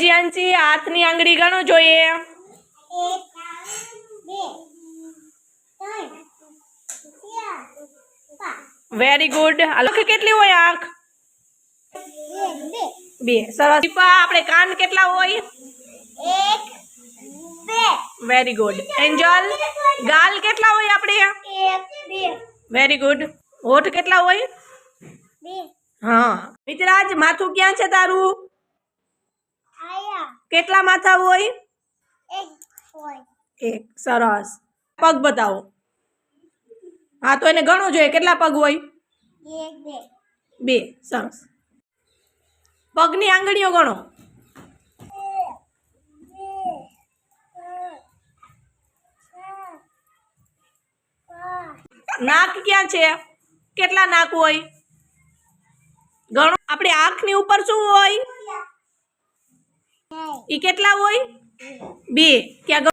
જીયાંશી હાથની આંગળી ગણો જોઈએ। 1 2 3 4 5 વેરી ગુડ। આંખ કેટલી હોય આંખ? 2। સરસ। દીપા આપણે કાન કેટલા હોય? 1 2 વેરી ગુડ। એન્જલ ગાલ કેટલા હોય આપણે? 1 2 વેરી ગુડ। હોઠ કેટલા હોય? 2 હા। મિત્રાજ માથું ક્યાં છે તારું? આયા કેટલા માથા હોય? 1 હોય 1। સરસ। પગ બતાવો। હા તો એને ગણો જોઈએ કેટલા પગ હોય? 1 2। સરસ। પગની આંગળીઓ ગણો। 1 2 3 4 5 નાક ક્યાં છે? કેટલા નાક હોય? ગણો। આપણે આંખની ઉપર શું હોય? ઈ કેટલા હોય? 2। ક્યાં